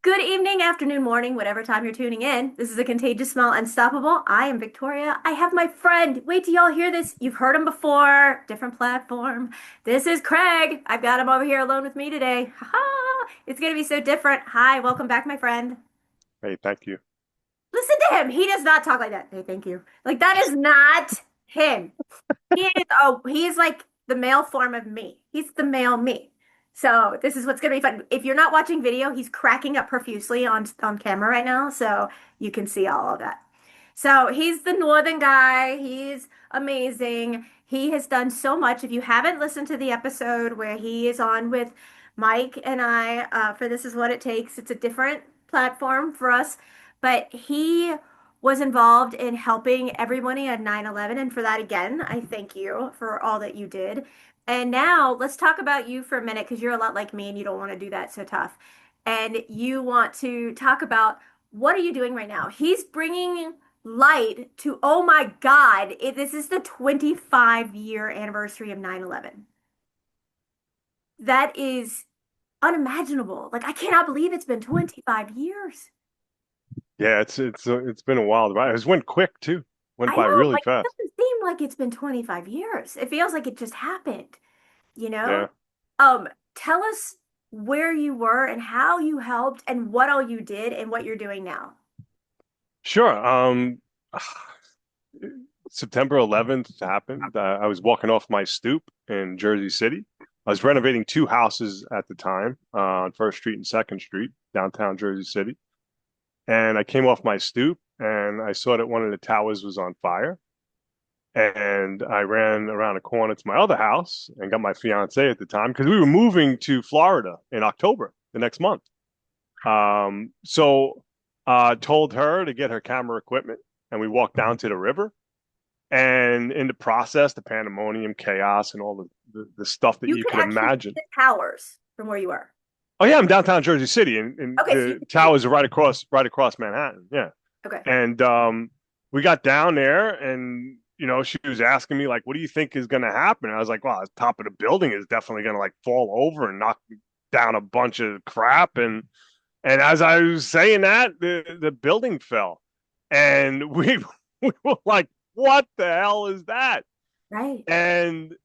Good evening, afternoon, morning, whatever time you're tuning in. This is A Contagious Smell Unstoppable. I am Victoria. I have my friend. Wait till y'all hear this. You've heard him before, different platform. This is Craig. I've got him over here alone with me today. Ha ha! It's gonna be so different. Hi, welcome back, my friend. Hey, thank you. Listen to him. He does not talk like that. Hey, thank you. Like that is not him. He is like the male form of me. He's the male me. So this is what's gonna be fun. If you're not watching video, he's cracking up profusely on camera right now, so you can see all of that. So he's the northern guy. He's amazing. He has done so much. If you haven't listened to the episode where he is on with Mike and I for This Is What It Takes, it's a different platform for us, but he was involved in helping everybody on 9/11. And for that, again, I thank you for all that you did. And now let's talk about you for a minute because you're a lot like me and you don't want to do that so tough. And you want to talk about what are you doing right now? He's bringing light to, oh my God, this is the 25-year anniversary of 9/11. That is unimaginable. Like, I cannot believe it's been 25 years. Yeah, it's been a while. It went quick too. Went I by know, really like, it fast. doesn't seem like it's been 25 years. It feels like it just happened, you know? Yeah. Tell us where you were and how you helped and what all you did and what you're doing now. Sure. September 11th happened. I was walking off my stoop in Jersey City. I was renovating two houses at the time, on First Street and Second Street, downtown Jersey City. And I came off my stoop and I saw that one of the towers was on fire. And I ran around a corner to my other house and got my fiance at the time because we were moving to Florida in October the next month. So told her to get her camera equipment, and we walked down to the river. And in the process, the pandemonium, chaos, and all the stuff that You you could could actually see imagine. the towers from where you were. Oh yeah, I'm downtown Jersey City, and Okay, so you the could see it. towers are right across Manhattan. Yeah. Okay. And we got down there, and she was asking me like, "What do you think is going to happen?" And I was like, "Well, the top of the building is definitely going to like fall over and knock down a bunch of crap." And as I was saying that, the building fell, and we we were like, "What the hell is that?" Right. And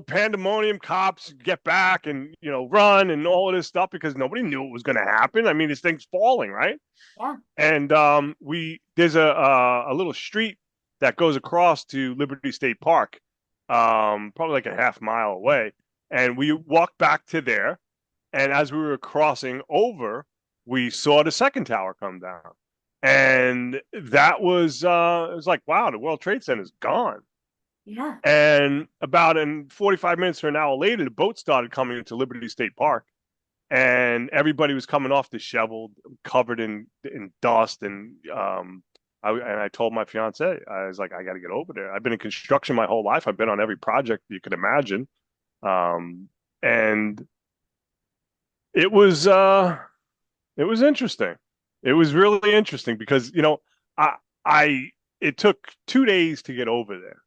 pandemonium, cops get back and run and all of this stuff because nobody knew it was going to happen. I mean, this thing's falling, right? Yeah. And we there's a little street that goes across to Liberty State Park, probably like a half mile away. And we walked back to there, and as we were crossing over, we saw the second tower come down, and that was it was like, wow, the World Trade Center is gone. Yeah. And about in 45 minutes or an hour later, the boat started coming into Liberty State Park, and everybody was coming off disheveled, covered in dust, and I told my fiance, I was like, I got to get over there. I've been in construction my whole life. I've been on every project you could imagine, um, and it was uh, it was interesting. It was really interesting because I I it took 2 days to get over there,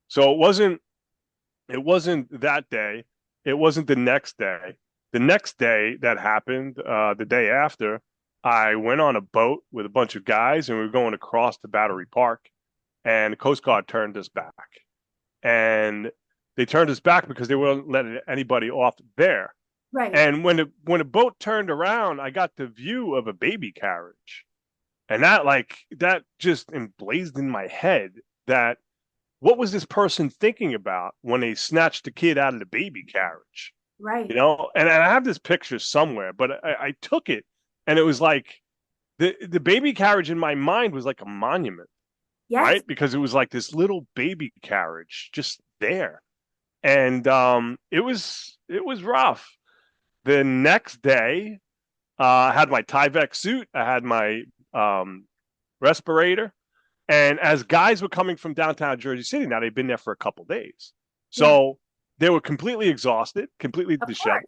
so it wasn't that day. It wasn't the next day. The next day that happened, the day after, I went on a boat with a bunch of guys and we were going across the Battery Park, and the Coast Guard turned us back. And they turned us back because they weren't letting anybody off there. Right. And when the boat turned around, I got the view of a baby carriage. And that just emblazed in my head that what was this person thinking about when they snatched the kid out of the baby carriage? Right. And I have this picture somewhere, but I took it, and it was like the baby carriage in my mind was like a monument, Yes. right? Because it was like this little baby carriage just there. And it was rough. The next day, I had my Tyvek suit, I had my um, respirator. And as guys were coming from downtown Jersey City, now they've been there for a couple days. Yeah. So they were completely exhausted, completely Of course. disheveled.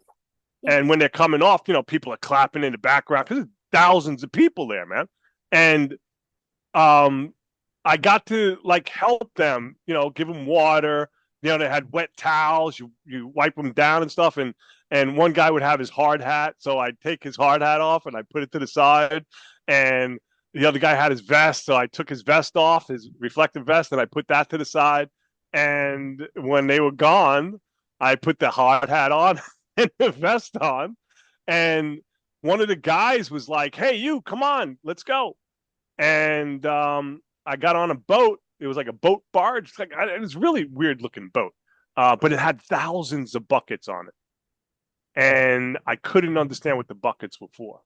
Yeah. And when they're coming off, people are clapping in the background because there's thousands of people there, man. And um, I got to like help them, give them water. They had wet towels. You wipe them down and stuff. And and one guy would have his hard hat, so I'd take his hard hat off and I put it to the side, and the other guy had his vest, so I took his vest off, his reflective vest, and I put that to the side. And when they were gone, I put the hard hat on and the vest on, and one of the guys was like, "Hey, you, come on, let's go." And I got on a boat. It was like a boat barge. It was a really weird looking boat, but it had thousands of buckets on it, and I couldn't understand what the buckets were for.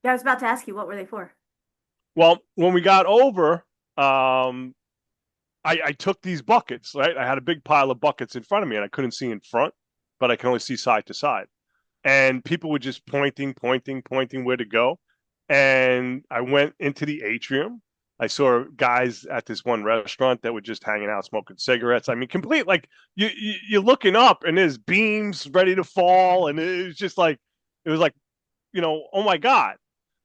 Yeah, I was about to ask you, what were they for? Well, when we got over, um, I took these buckets. Right, I had a big pile of buckets in front of me, and I couldn't see in front, but I can only see side to side. And people were just pointing where to go. And I went into the atrium. I saw guys at this one restaurant that were just hanging out, smoking cigarettes. I mean, complete like you're looking up and there's beams ready to fall, and it was just like it was like oh my god.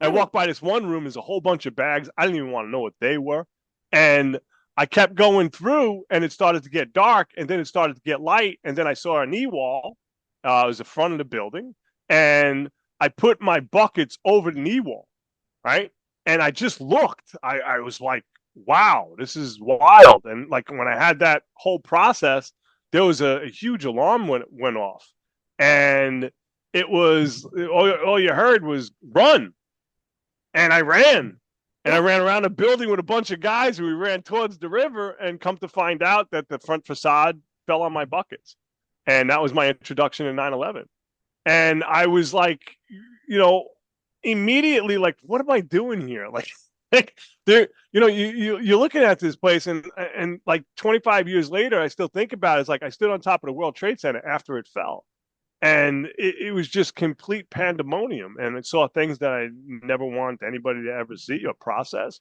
I walked by this one room. There's a whole bunch of bags. I didn't even want to know what they were, and I kept going through, and it started to get dark, and then it started to get light, and then I saw a knee wall. It was the front of the building, and I put my buckets over the knee wall, right? And I just looked. I was like, wow, this is wild. And like when I had that whole process, there was a huge alarm went off. And it was all you heard was run. And I ran. And I Yeah. ran around a building with a bunch of guys, and we ran towards the river, and come to find out that the front facade fell on my buckets. And that was my introduction to 9/11. And I was like, you know, immediately like, what am I doing here? Like there, you're looking at this place, and like 25 years later, I still think about it. It's like I stood on top of the World Trade Center after it fell, and it was just complete pandemonium. And I saw things that I never want anybody to ever see or process.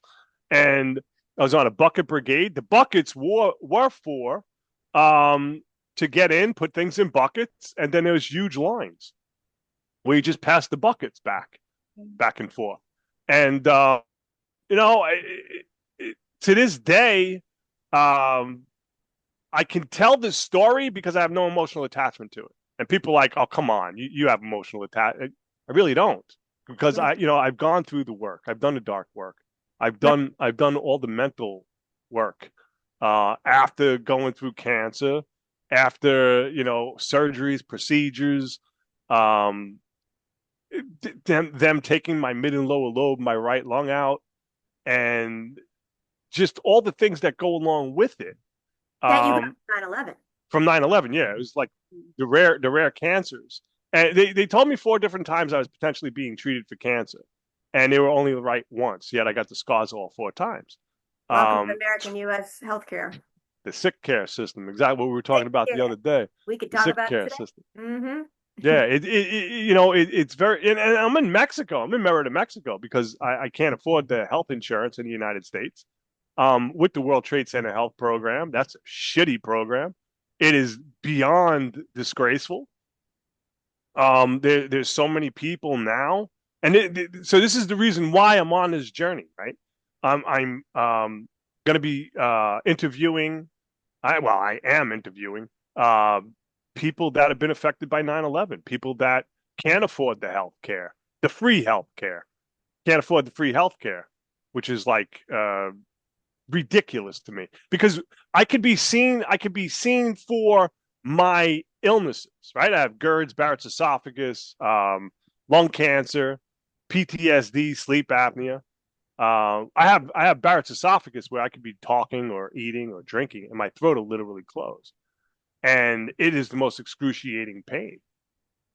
And I was on a bucket brigade. The buckets were for to get in, put things in buckets, and then there was huge lines where you just pass the buckets back and forth. And you know, to this day, um, I can tell this story because I have no emotional attachment to it. And people are like, oh, come on, you have emotional attachment. I really don't, because Yeah. I've gone through the work. I've done the dark work. Yep. I've done all the mental work after going through cancer, after surgeries, procedures, um, them taking my mid and lower lobe, my right lung out, and just all the things that go along with it. That you got Um, 9/11. from 9/11, yeah, it was like the rare cancers. And they told me 4 different times I was potentially being treated for cancer, and they were only right once. Yet I got the scars all 4 times. Welcome to Um, American U.S. healthcare. the sick care system, exactly what we were talking Thank about you. the other day. We could The talk sick about it care today. system. Mm-hmm. Yeah, it's very, and I'm in Mexico. I'm in Merida, Mexico, because I can't afford the health insurance in the United States. With the World Trade Center Health Program, that's a shitty program. It is beyond disgraceful. There's so many people now, and so this is the reason why I'm on this journey, right? I'm going to be interviewing. I am interviewing uh, people that have been affected by 9/11, people that can't afford the health care, the free health care, can't afford the free health care, which is like ridiculous to me, because I could be seen for my illnesses, right? I have GERDs, Barrett's esophagus, lung cancer, PTSD, sleep apnea. I have Barrett's esophagus, where I could be talking or eating or drinking, and my throat will literally close, and it is the most excruciating pain.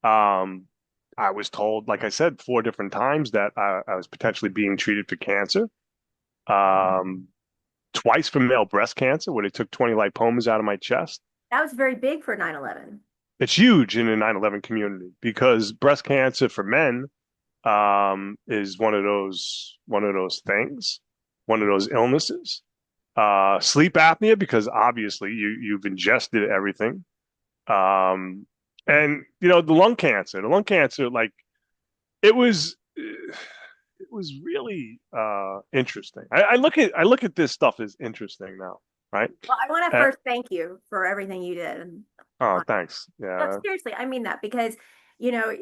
Um, I was told, like I said, 4 different times that I was potentially being treated for cancer. Um, Twice for male breast cancer, where they took 20 lipomas out of my chest. That was very big for 9/11. It's huge in the 9/11 community, because breast cancer for men is one of those things, one of those illnesses. Sleep apnea, because obviously you've ingested everything. Um, and the lung cancer, like it was really interesting. I look at this stuff as interesting now, right? Well, I want to Uh, first thank you for everything you did. And oh, thanks. no, Yeah. seriously, I mean that because you know,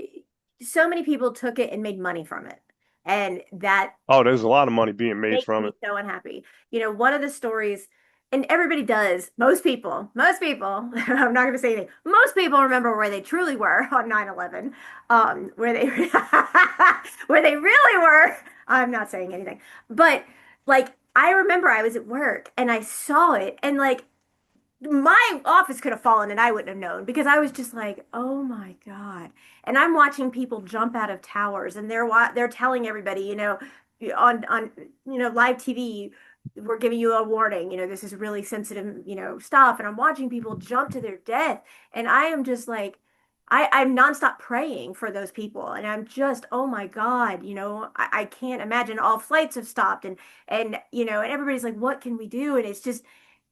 so many people took it and made money from it. And that Oh, there's a lot of money being made makes from me it. so unhappy. One of the stories, and everybody does, most people, I'm not going to say anything, most people remember where they truly were on 9/11, where they, where they really were. I'm not saying anything, but like, I remember I was at work and I saw it, and like, my office could have fallen and I wouldn't have known because I was just like, oh my God. And I'm watching people jump out of towers and they're telling everybody, on live TV, we're giving you a warning, this is really sensitive, stuff. And I'm watching people jump to their death. And I am just like, I'm nonstop praying for those people. And I'm just, oh my God, I can't imagine. All flights have stopped, and everybody's like, what can we do? And it's just,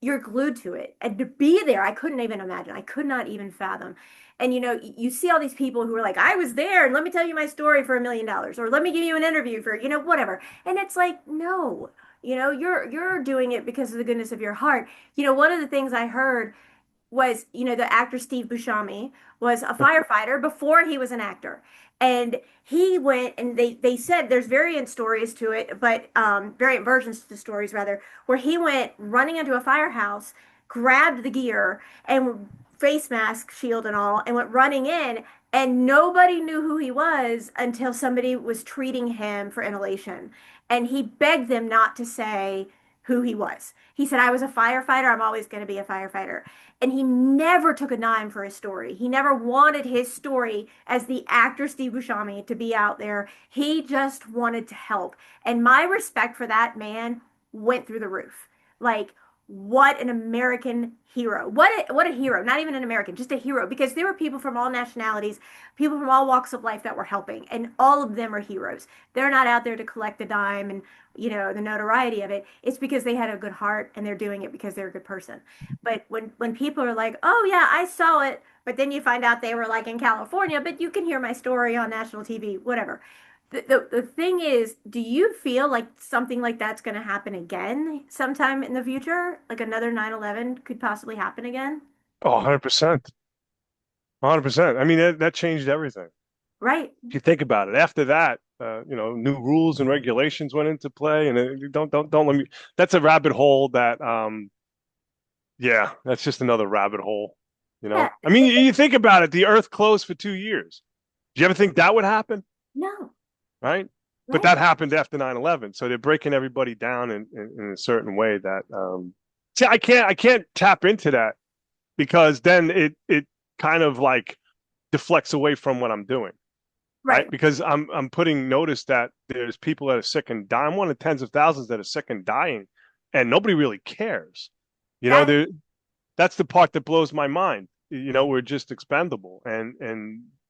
you're glued to it. And to be there, I couldn't even imagine. I could not even fathom. And you see all these people who are like, I was there, and let me tell you my story for $1 million, or let me give you an interview for, whatever. And it's like, no, you're doing it because of the goodness of your heart. One of the things I heard was, the actor Steve Buscemi was a firefighter before he was an actor. And he went, and they said there's variant stories to it, but variant versions to the stories rather, where he went running into a firehouse, grabbed the gear and face mask, shield and all, and went running in, and nobody knew who he was until somebody was treating him for inhalation. And he begged them not to say who he was. He said, I was a firefighter. I'm always going to be a firefighter. And he never took a dime for his story. He never wanted his story as the actor Steve Buscemi to be out there. He just wanted to help. And my respect for that man went through the roof. Like, what an American hero. What a hero. Not even an American, just a hero. Because there were people from all nationalities, people from all walks of life that were helping. And all of them are heroes. They're not out there to collect a dime and, the notoriety of it. It's because they had a good heart and they're doing it because they're a good person. But when people are like, "Oh yeah, I saw it," but then you find out they were like in California, but you can hear my story on national TV, whatever. The thing is, do you feel like something like that's going to happen again sometime in the future? Like another 9/11 could possibly happen again? Oh, 100%. 100%. I mean, that changed everything. Right. If you think about it, after that, new rules and regulations went into play, and don't let me. That's a rabbit hole that, yeah, that's just another rabbit hole. Yeah. I mean, you think about it, the Earth closed for 2 years. Do you ever think that would happen? No. Right? But Right. that happened after 9/11. So they're breaking everybody down in a certain way that, see, I can't tap into that because then it kind of like deflects away from what I'm doing. Right? Right. Because I'm putting notice that there's people that are sick and dying. I'm one of tens of thousands that are sick and dying, and nobody really cares. You know, That there that's the part that blows my mind. We're just expendable, and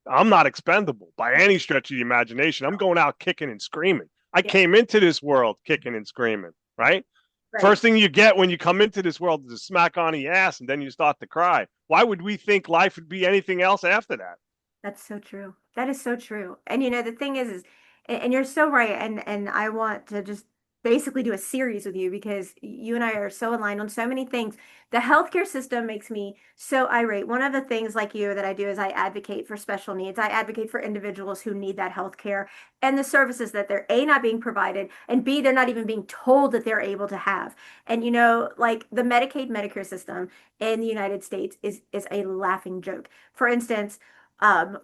I'm not expendable by any stretch of the imagination. I'm going out kicking and screaming. I yeah, came into this world kicking and screaming, right? right. First thing you get when you come into this world is a smack on the ass, and then you start to cry. Why would we think life would be anything else after that? That's so true. That is so true. And the thing is, and you're so right. And I want to just basically do a series with you because you and I are so aligned on so many things. The healthcare system makes me so irate. One of the things like you that I do is I advocate for special needs. I advocate for individuals who need that healthcare and the services that they're A, not being provided, and B, they're not even being told that they're able to have. And like the Medicaid Medicare system in the United States is a laughing joke. For instance,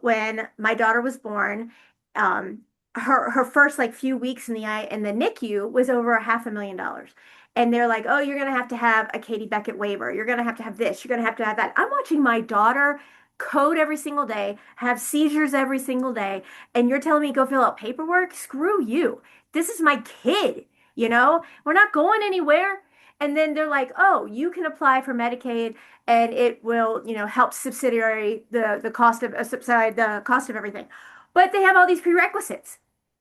when my daughter was born, um, her first like few weeks in the NICU was over $500,000. And they're like, oh, you're gonna have to have a Katie Beckett waiver. You're gonna have to have this. You're gonna have to have that. I'm watching my daughter code every single day, have seizures every single day, and you're telling me go fill out paperwork? Screw you. This is my kid. We're not going anywhere. And then they're like, oh, you can apply for Medicaid and it will, help subsidiary the cost of subside the cost of everything. But they have all these prerequisites.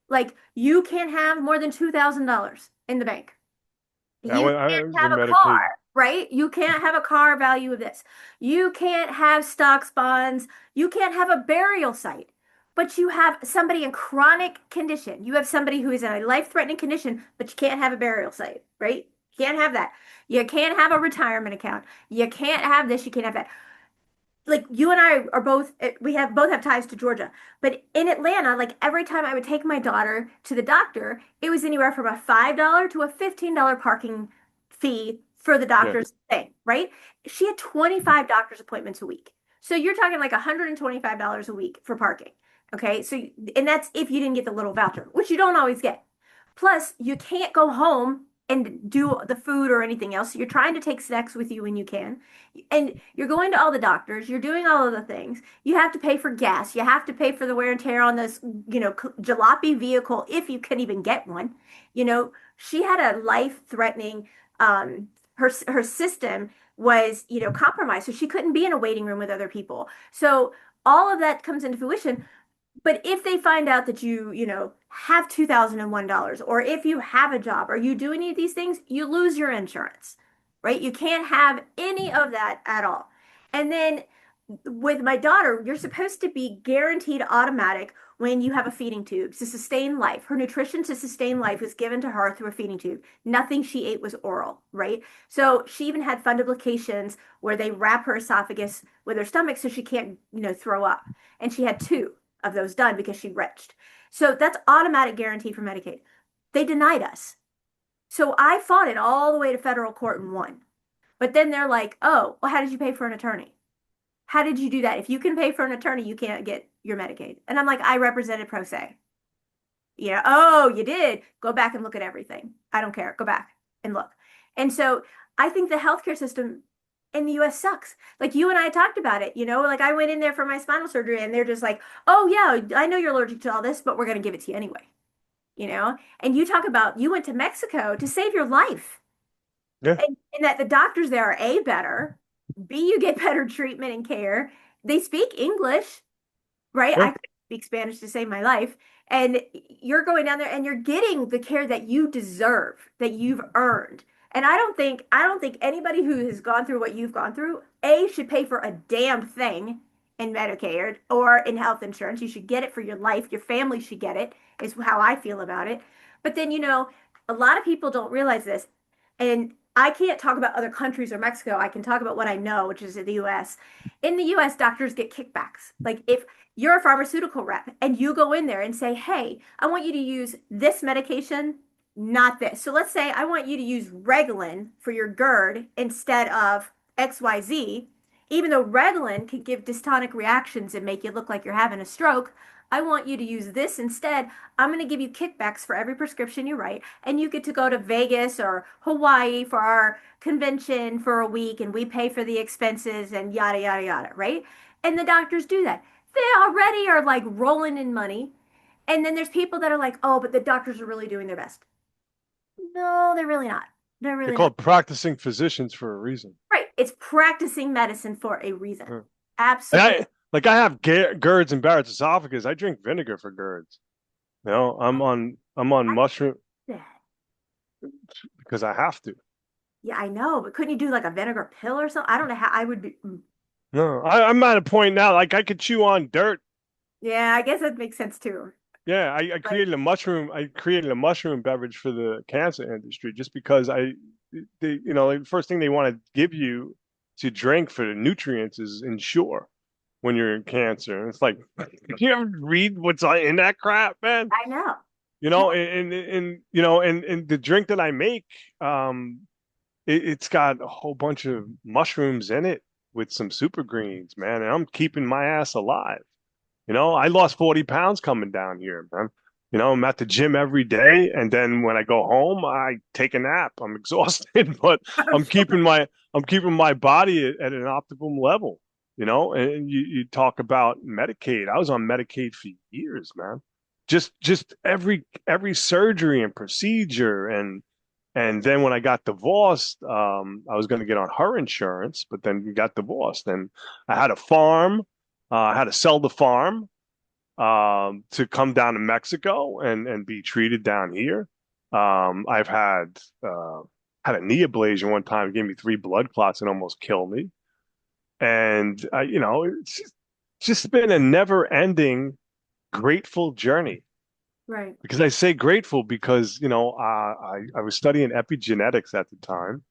Like you can't have more than $2,000 in the bank. Yeah, You well, can't the have a Medicaid. car, right? You can't have a car value of this. You can't have stocks, bonds. You can't have a burial site. But you have somebody in chronic condition. You have somebody who is in a life-threatening condition, but you can't have a burial site, right? You can't have that. You can't have a retirement account. You can't have this. You can't have that. like you and I are both we have both have ties to Georgia. But in Atlanta, like every time I would take my daughter to the doctor, it was anywhere from a $5 to a $15 parking fee for the Yeah. doctor's thing, right? She had 25 doctor's appointments a week. So you're talking like $125 a week for parking. Okay? So and that's if you didn't get the little voucher, which you don't always get. Plus, you can't go home and do the food or anything else. You're trying to take snacks with you when you can. And you're going to all the doctors, you're doing all of the things. You have to pay for gas. You have to pay for the wear and tear on this, jalopy vehicle if you can even get one. She had a life-threatening her system was, compromised. So she couldn't be in a waiting room with other people. So all of that comes into fruition. But if they find out that you have $2,001, or if you have a job, or you do any of these things, you lose your insurance, right? You can't have any of that at all. And then with my daughter, you're supposed to be guaranteed automatic when you have a feeding tube to sustain life. Her nutrition to sustain life was given to her through a feeding tube. Nothing she ate was oral, right? So she even had fundoplications where they wrap her esophagus with her stomach so she can't, throw up. And she had two of those done because she retched. So that's automatic guarantee for Medicaid. They denied us. So I fought it all the way to federal court and won. But then they're like, oh, well, how did you pay for an attorney? How did you do that? If you can pay for an attorney, you can't get your Medicaid. And I'm like, I represented pro se. Oh, you did. Go back and look at everything. I don't care. Go back and look. And so I think the healthcare system in the US sucks. Like you and I talked about it, like I went in there for my spinal surgery and they're just like, oh, yeah, I know you're allergic to all this, but we're going to give it to you anyway. And you talk about you went to Mexico to save your life Yeah. and that the doctors there are A, better, B, you get better treatment and care. They speak English, right? I Yeah. couldn't speak Spanish to save my life. And you're going down there and you're getting the care that you deserve, that you've earned. And I don't think anybody who has gone through what you've gone through, A, should pay for a damn thing in Medicare or in health insurance. You should get it for your life. Your family should get it, is how I feel about it. But then, a lot of people don't realize this. And I can't talk about other countries or Mexico. I can talk about what I know, which is the US. In the US, doctors get kickbacks. Like if you're a pharmaceutical rep and you go in there and say, hey, I want you to use this medication, not this. So let's say I want you to use Reglan for your GERD instead of XYZ. Even though Reglan can give dystonic reactions and make you look like you're having a stroke, I want you to use this instead. I'm going to give you kickbacks for every prescription you write, and you get to go to Vegas or Hawaii for our convention for a week, and we pay for the expenses and yada, yada, yada, right? And the doctors do that. They already are like rolling in money. And then there's people that are like, oh, but the doctors are really doing their best. No, they're really not. They're They're really not. called practicing physicians for a reason. Right. It's practicing medicine for a reason. Yeah. And Absolutely. I have GERDs and Barrett's esophagus. I drink vinegar for GERDs. I'm on mushroom Yeah, because I have to. yeah, I know, but couldn't you do like a vinegar pill or something? I don't know how I would be. No, I'm at a point now. Like I could chew on dirt. Yeah, I guess that makes sense too. Yeah, I Like, created a mushroom. I created a mushroom beverage for the cancer industry just because like, the first thing they want to give you to drink for the nutrients is Ensure when you're in cancer. And it's like, you ever read what's in that crap, man? I know. You Well, know, and the drink that I make, um, it's got a whole bunch of mushrooms in it with some super greens, man, and I'm keeping my ass alive. I lost 40 pounds coming down here, man. I'm at the gym every day, and then when I go home, I take a nap. I'm exhausted, but I'm I'm sure. keeping my I'm keeping my body at an optimum level. And you talk about Medicaid. I was on Medicaid for years, man. Just every surgery and procedure, and then when I got divorced, I was going to get on her insurance, but then we got divorced, and I had a farm. I had to sell the farm to come down to Mexico and be treated down here. I've had a knee ablation one time, it gave me three blood clots and almost killed me. And it's just been a never-ending grateful journey. Right. Because I say grateful because I was studying epigenetics at the time,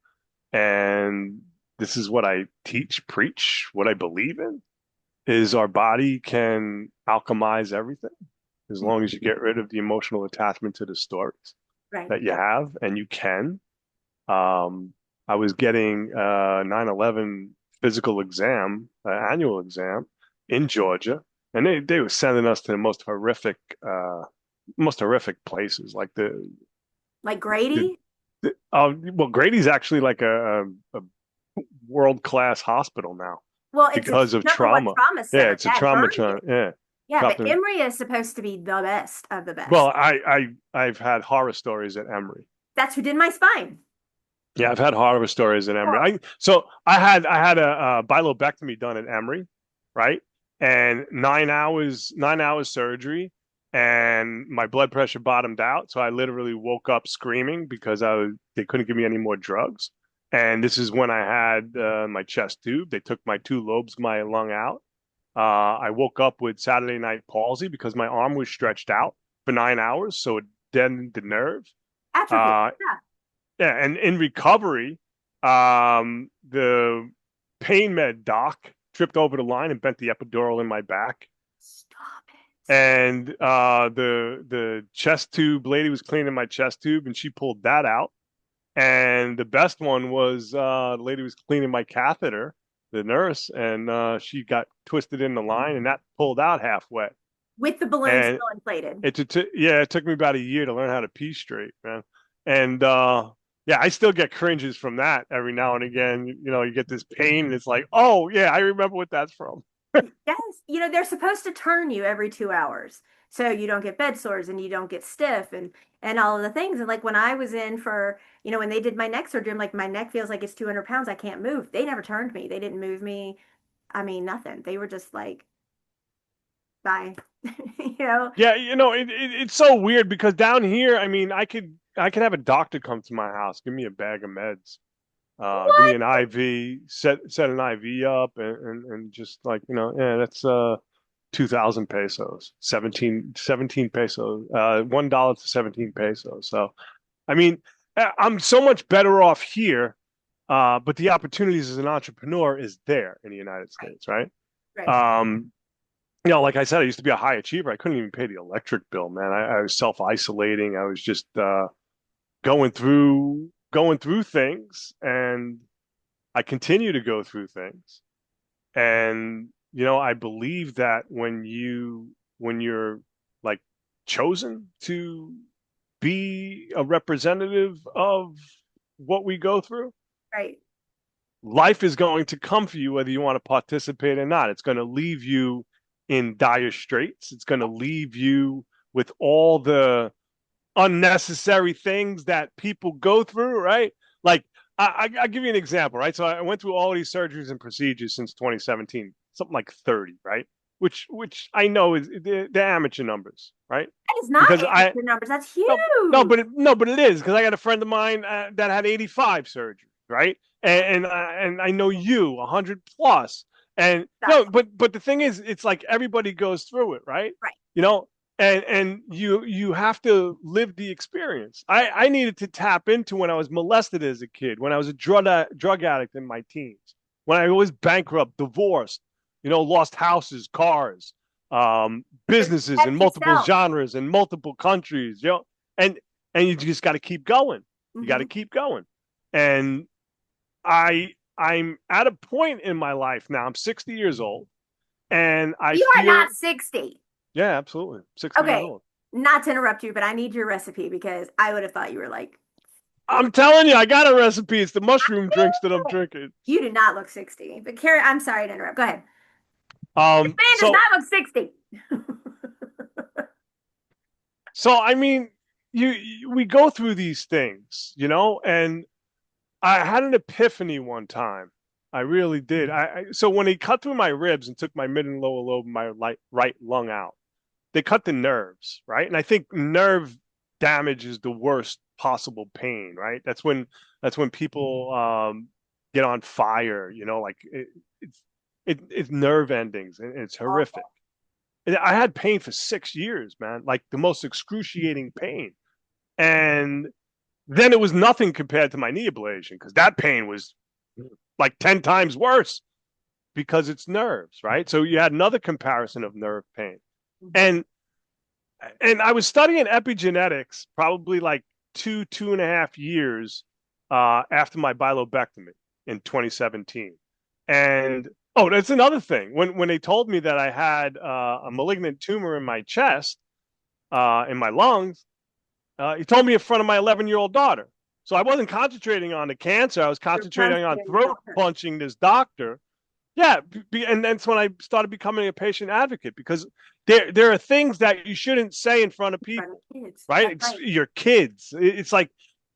and this is what I teach, preach, what I believe in, is our body can alchemize everything as long as you get rid of the emotional attachment to the stories Right. that you have, and you can. Um, I was getting 9/11 physical exam, annual exam in Georgia, and they were sending us to the most horrific places, like Like the, Grady? well, Grady's actually like a world class hospital now Well, it's a because of number one trauma. trauma Yeah, center. it's a Yeah, trauma Bernie trauma. is. Yeah, Yeah, but something. Emory is supposed to be the best of the Well, best. I've had horror stories at Emory. That's who did my spine. Yeah, I've had horror stories at Emory. Oh, I had a bilobectomy done at Emory, right? And 9 hours surgery, and my blood pressure bottomed out. So I literally woke up screaming because they couldn't give me any more drugs. And this is when I had my chest tube. They took my two lobes of my lung out. I woke up with Saturday night palsy because my arm was stretched out for 9 hours, so it deadened the nerve. atrophy. Uh, Yeah. yeah, and in recovery, the pain med doc tripped over the line and bent the epidural in my back. Stop it. And the chest tube lady was cleaning my chest tube, and she pulled that out. And the best one was the lady was cleaning my catheter, the nurse, and she got twisted in the line, and that pulled out halfway. With the balloon And still inflated. yeah, it took me about a year to learn how to pee straight, man. And yeah, I still get cringes from that every now and again. You know, you get this pain, and it's like, oh yeah, I remember what that's from. Yes. They're supposed to turn you every 2 hours so you don't get bed sores and you don't get stiff and all of the things. And like when I was in for, when they did my neck surgery, I'm like, my neck feels like it's 200 pounds. I can't move. They never turned me. They didn't move me. I mean, nothing. They were just like, bye. You know? Yeah, it's so weird because down here, I mean, I could have a doctor come to my house, give me a bag of meds, give me What? an IV, set an IV up, and just like yeah, that's 2,000 pesos, 17 pesos, $1 to 17 pesos. So I mean, I'm so much better off here, but the opportunities as an entrepreneur is there in the United Right. States, right? Right. Um, like I said, I used to be a high achiever. I couldn't even pay the electric bill, man. I was self-isolating. I was just going through things, and I continue to go through things. And I believe that when you're like chosen to be a representative of what we go through, Right. life is going to come for you whether you want to participate or not. It's going to leave you in dire straits. It's going to leave you with all the unnecessary things that people go through, right? Like, I'll give you an example, right? So I went through all these surgeries and procedures since 2017, something like 30, right? Which I know is the amateur numbers, right? That is not Because amateur numbers. That's no, no, huge. but it is because I got a friend of mine that had 85 surgeries, right? And I know you 100 plus, and no, That's but the thing is, it's like everybody goes through it, right? right. You know, and you have to live the experience. I needed to tap into when I was molested as a kid, when I was a drug addict in my teens, when I was bankrupt, divorced, lost houses, cars, Just businesses in protect multiple yourself. genres in multiple countries, and and you just got to keep going. You got to Hmm. keep going. And I'm at a point in my life now. I'm 60 years old, and I You are feel not 60. yeah, absolutely, 60 years Okay. old. Not to interrupt you, but I need your recipe because I would have thought you were like, I'm telling you, I got a recipe. It's the mushroom drinks that I'm drinking. you do not look 60. But Carrie, I'm sorry to interrupt. Go ahead. This Um, man does so not look 60. so I mean, we go through these things, and I had an epiphany one time. I really did. So when they cut through my ribs and took my mid and lower lobe of my right lung out, they cut the nerves, right? And I think nerve damage is the worst possible pain, right? That's when people get on fire, like it's nerve endings, and it's horrific. Awful. And I had pain for 6 years, man, like the most excruciating pain. And then it was nothing compared to my knee ablation because that pain was like 10 times worse because it's nerves, right? So you had another comparison of nerve pain. Mhm. And I was studying epigenetics probably like 2.5 years after my bilobectomy in 2017. And oh, that's another thing. When they told me that I had a malignant tumor in my chest, in my lungs, he told me in front of my 11-year-old daughter. So I wasn't concentrating on the cancer. I was You're concentrating on concentrating throat on her. punching this doctor. Yeah, and that's when I started becoming a patient advocate because there are things that you shouldn't say in front of In front of people, kids. right? That's It's right. your kids. It's like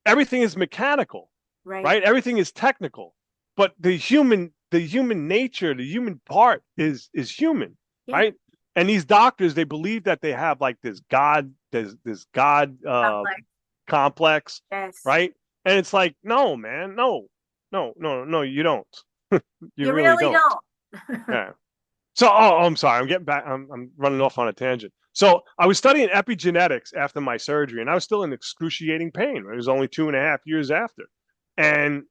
everything is mechanical, Right. right? Everything is technical, but the human nature, the human part is human, Yeah. right? And these doctors, they believe that they have like this God Complex. complex, Yes. right? And it's like, no, man, no, no, no, no, you don't. You You really really don't. don't. Yeah. So, I'm sorry. I'm getting back. I'm running off on a tangent. So, I was studying epigenetics after my surgery, and I was still in excruciating pain. It was only 2.5 years after, and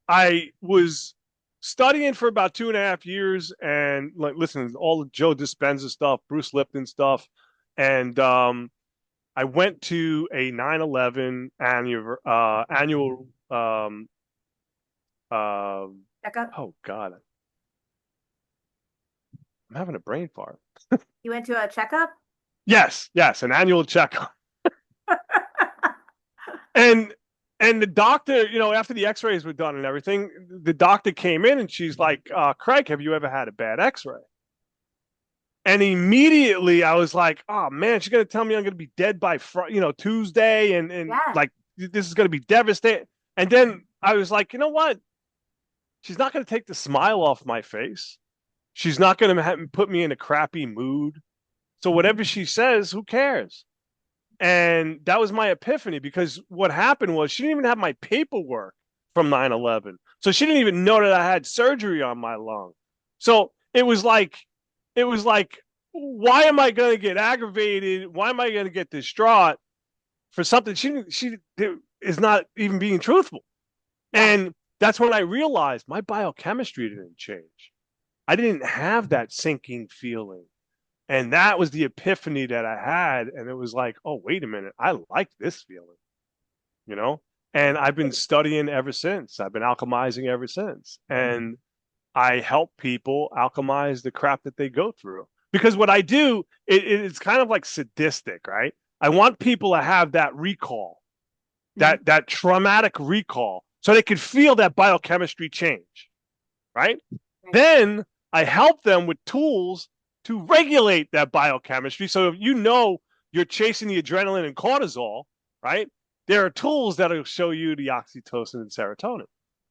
I was studying for about 2.5 years, and like listening to all the Joe Dispenza stuff, Bruce Lipton stuff, and I went to a 9/11 annual. Uh, Check up. oh God, I'm having a brain fart. You went to a checkup? Yes, yes, an annual checkup. And the doctor, after the X-rays were done and everything, the doctor came in and she's like, "Craig, have you ever had a bad X-ray?" And immediately I was like, "Oh man, she's gonna tell me I'm gonna be dead by Tuesday, and Yeah. like this is gonna be devastating." And then I was like, you know what? She's not gonna take the smile off my face. She's not gonna put me in a crappy mood. So whatever she says, who cares? And that was my epiphany because what happened was she didn't even have my paperwork from 9/11. So she didn't even know that I had surgery on my lung. So it was like, why am I going to get aggravated? Why am I going to get distraught for something she is not even being truthful? Yeah. And that's when I realized my biochemistry didn't change. I didn't have that sinking feeling. And that was the epiphany that I had. And it was like, oh, wait a minute. I like this feeling, you know? And I've been studying ever since. I've been alchemizing ever since. And I help people alchemize the crap that they go through. Because what I do, it's kind of like sadistic, right? I want people to have that recall, Mhm. that traumatic recall, so they could feel that biochemistry change, right? Right. Then I help them with tools to regulate that biochemistry. So if you're chasing the adrenaline and cortisol, right? There are tools that'll show you the oxytocin and serotonin.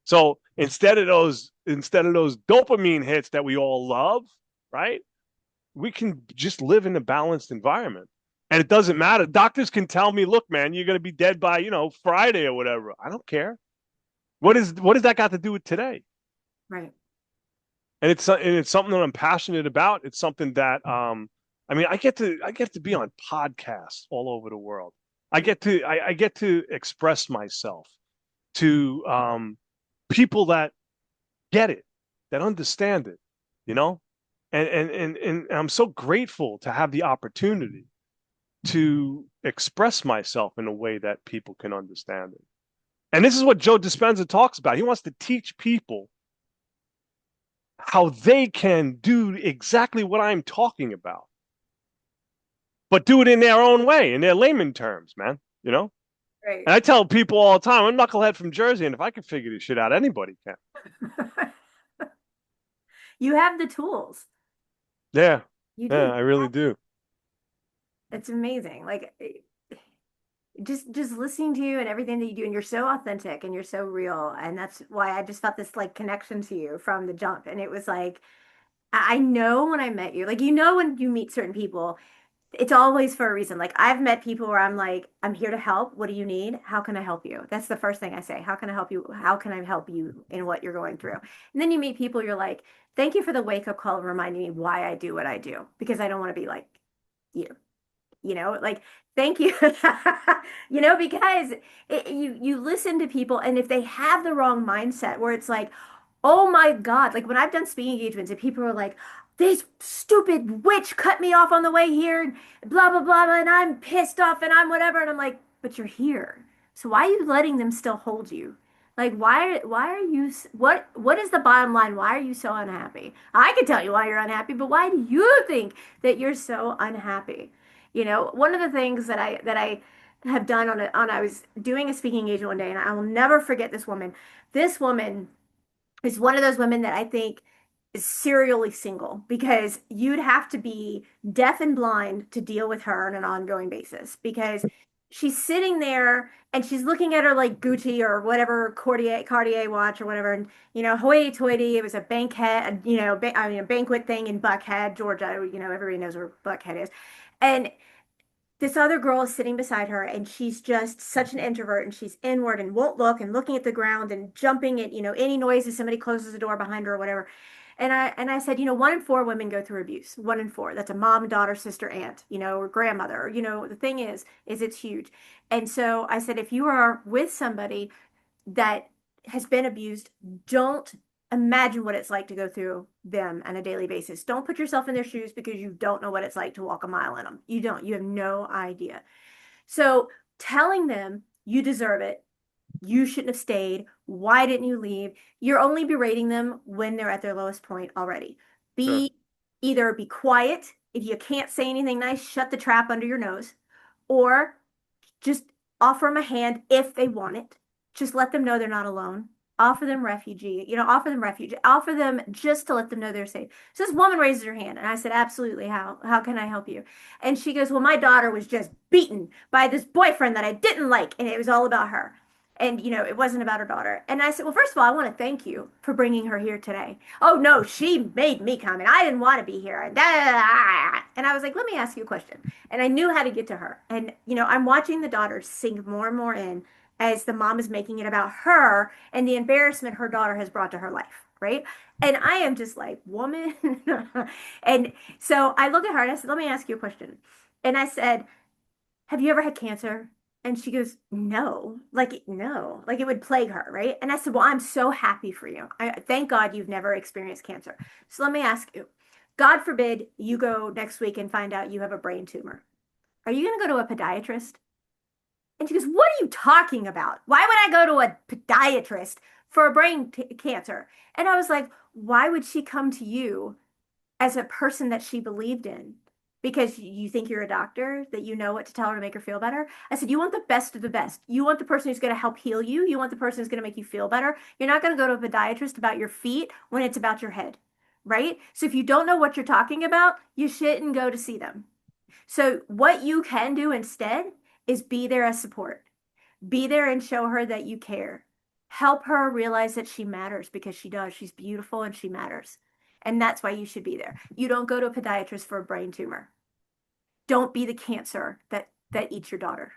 So instead of those dopamine hits that we all love, right? We can just live in a balanced environment. And it doesn't matter. Doctors can tell me, look, man, you're going to be dead by, Friday or whatever. I don't care. What does that got to do with today? Right. And it's something that I'm passionate about. It's something that I mean, I get to be on podcasts all over the world. I get to express myself to people that get it, that understand it, you know? And I'm so grateful to have the opportunity to express myself in a way that people can understand it. And this is what Joe Dispenza talks about. He wants to teach people how they can do exactly what I'm talking about, but do it in their own way, in their layman terms, man. You know? Right. And I tell people all the time, I'm a knucklehead from Jersey, and if I can figure this shit out, anybody can. You have the tools. Yeah. You Yeah, do. I really do. It's amazing. Like just listening to you and everything that you do, and you're so authentic and you're so real. And that's why I just felt this like connection to you from the jump. And it was like I know when I met you, like when you meet certain people, it's always for a reason. Like I've met people where I'm like, I'm here to help. What do you need? How can I help you? That's the first thing I say. How can I help you? How can I help you in what you're going through? And then you meet people, you're like, thank you for the wake up call and reminding me why I do what I do because I don't want to be like you. like thank you. Because you listen to people, and if they have the wrong mindset where it's like, oh my God, like when I've done speaking engagements and people are like, this stupid witch cut me off on the way here, and blah blah blah, and I'm pissed off and I'm whatever, and I'm like, but you're here. So why are you letting them still hold you? Like why are you what is the bottom line? Why are you so unhappy? I can tell you why you're unhappy, but why do you think that you're so unhappy? One of the things that I have done on I was doing a speaking engagement one day, and I will never forget this woman. This woman is one of those women that I think is serially single, because you'd have to be deaf and blind to deal with her on an ongoing basis, because she's sitting there and she's looking at her like Gucci or whatever Cartier watch or whatever, and hoity-toity, it was a bankhead, I mean a banquet thing in Buckhead, Georgia. Everybody knows where Buckhead is, and this other girl is sitting beside her, and she's just such an introvert, and she's inward and won't look, and looking at the ground and jumping at any noise as somebody closes the door behind her or whatever. And I said, 1 in 4 women go through abuse. 1 in 4. That's a mom, daughter, sister, aunt, or grandmother. The thing is it's huge. And so I said, if you are with somebody that has been abused, don't imagine what it's like to go through them on a daily basis. Don't put yourself in their shoes, because you don't know what it's like to walk a mile in them. You don't. You have no idea. So telling them you deserve it, you shouldn't have stayed, why didn't you leave? You're only berating them when they're at their lowest point already. Sure. Be Either be quiet. If you can't say anything nice, shut the trap under your nose, or just offer them a hand if they want it. Just let them know they're not alone. Offer them refuge, offer them just to let them know they're safe. So this woman raises her hand, and I said, absolutely, how can I help you? And she goes, well, my daughter was just beaten by this boyfriend that I didn't like, and it was all about her. And it wasn't about her daughter. And I said, well, first of all, I want to thank you for bringing her here today. Oh no, she made me come, and I didn't want to be here. And I was like, let me ask you a question. And I knew how to get to her. And I'm watching the daughter sink more and more in, as the mom is making it about her and the embarrassment her daughter has brought to her life, right? And I am just like, woman. And so I look at her and I said, let me ask you a question. And I said, have you ever had cancer? And she goes, no, like, no, like it would plague her, right? And I said, well, I'm so happy for you. Thank God you've never experienced cancer. So let me ask you, God forbid you go next week and find out you have a brain tumor. Are you going to go to a podiatrist? And she goes, what are you talking about? Why would I go to a podiatrist for a brain cancer? And I was like, why would she come to you as a person that she believed in? Because you think you're a doctor, that you know what to tell her to make her feel better. I said, you want the best of the best. You want the person who's going to help heal you. You want the person who's going to make you feel better. You're not going to go to a podiatrist about your feet when it's about your head, right? So if you don't know what you're talking about, you shouldn't go to see them. So what you can do instead is be there as support. Be there and show her that you care. Help her realize that she matters, because she does. She's beautiful and she matters. And that's why you should be there. You don't go to a podiatrist for a brain tumor. Don't be the cancer that eats your daughter.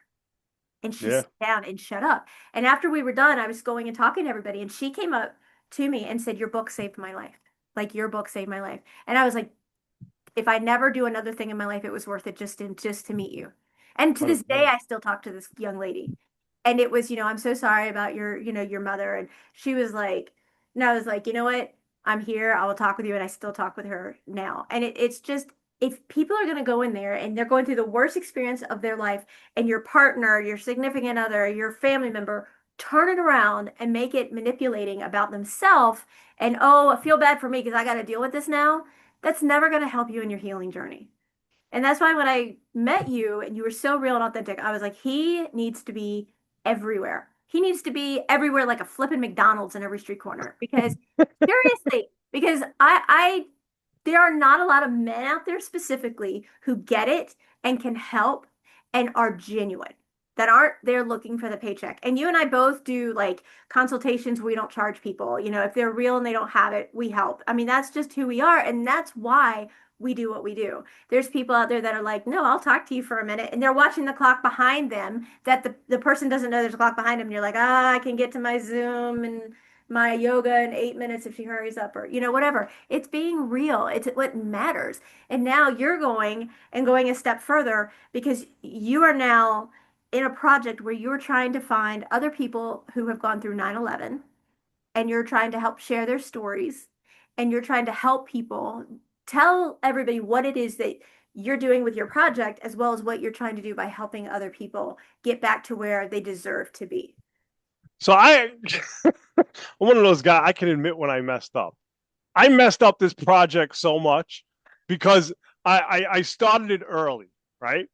And she Yeah. sat down and shut up. And after we were done, I was going and talking to everybody, and she came up to me and said, your book saved my life. Like, your book saved my life. And I was like, if I never do another thing in my life, it was worth it just to meet you. And to this day, 100%. I still talk to this young lady. And it was, I'm so sorry about your mother. And she was like, and I was like, you know what? I'm here. I will talk with you. And I still talk with her now. And it's just, if people are going to go in there and they're going through the worst experience of their life, and your partner, your significant other, your family member, turn it around and make it manipulating about themselves, and, oh, I feel bad for me because I got to deal with this now, that's never going to help you in your healing journey. And that's why when I met you and you were so real and authentic, I was like, he needs to be everywhere. He needs to be everywhere, like a flipping McDonald's in every street corner. Because seriously, because there are not a lot of men out there specifically who get it and can help and are genuine, that aren't there looking for the paycheck. And you and I both do like consultations where we don't charge people. If they're real and they don't have it, we help. I mean, that's just who we are. And that's why we do what we do. There's people out there that are like, no, I'll talk to you for a minute. And they're watching the clock behind them, that the person doesn't know there's a clock behind them. And you're like, I can get to my Zoom and my yoga in 8 minutes if she hurries up, or whatever. It's being real. It's what matters. And now you're going a step further because you are now in a project where you're trying to find other people who have gone through 9/11, and you're trying to help share their stories, and you're trying to help people tell everybody what it is that you're doing with your project, as well as what you're trying to do by helping other people get back to where they deserve to be. So I'm one of those guys. I can admit when I messed up. I messed up this project so much because I started it early, right?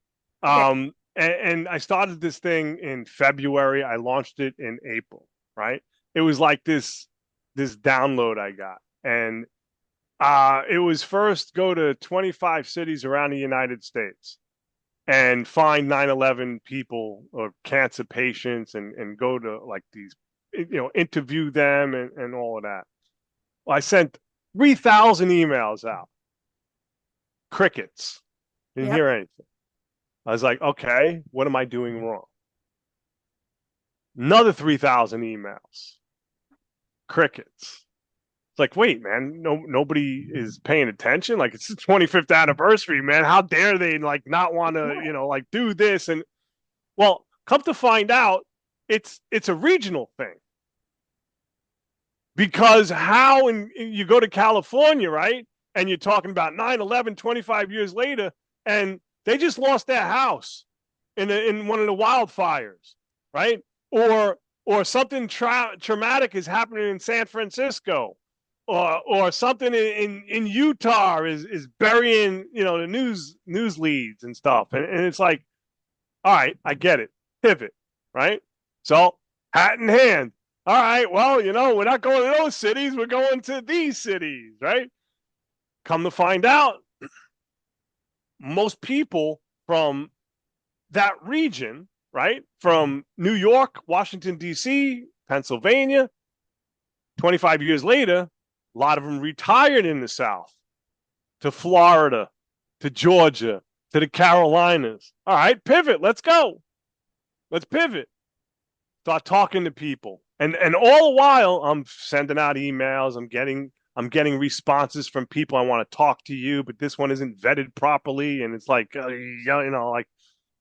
Okay. And I started this thing in February. I launched it in April, right? It was like this download I got, and it was first go to 25 cities around the United States and find 9/11 people or cancer patients and go to like these, interview them and all of that. Well, I sent 3,000 emails out. Crickets. Didn't Yep. hear anything. I was like, okay, what am I doing wrong? Another 3,000 emails. Crickets. It's like, wait, man, nobody is paying attention. Like, it's the 25th anniversary, man. How dare they like not want to, like do this? And well, come to find out, it's a regional thing. Because how you go to California, right? And you're talking about 9/11 25 years later, and they just lost their house in one of the wildfires, right? Or something traumatic is happening in San Francisco, or something in Utah is burying the news leads and stuff, and it's like, all right, I get it, pivot, right? So hat in hand, all right, well, we're not going to those cities, we're going to these cities, right? Come to find out, most people from that region, right, from New York, Washington, D.C., Pennsylvania, 25 years later, a lot of them retired in the South to Florida, to Georgia, to the Carolinas. All right, pivot, let's go. Let's pivot. Start talking to people. And all the while I'm sending out emails, I'm getting responses from people. I want to talk to you, but this one isn't vetted properly. And it's like, like,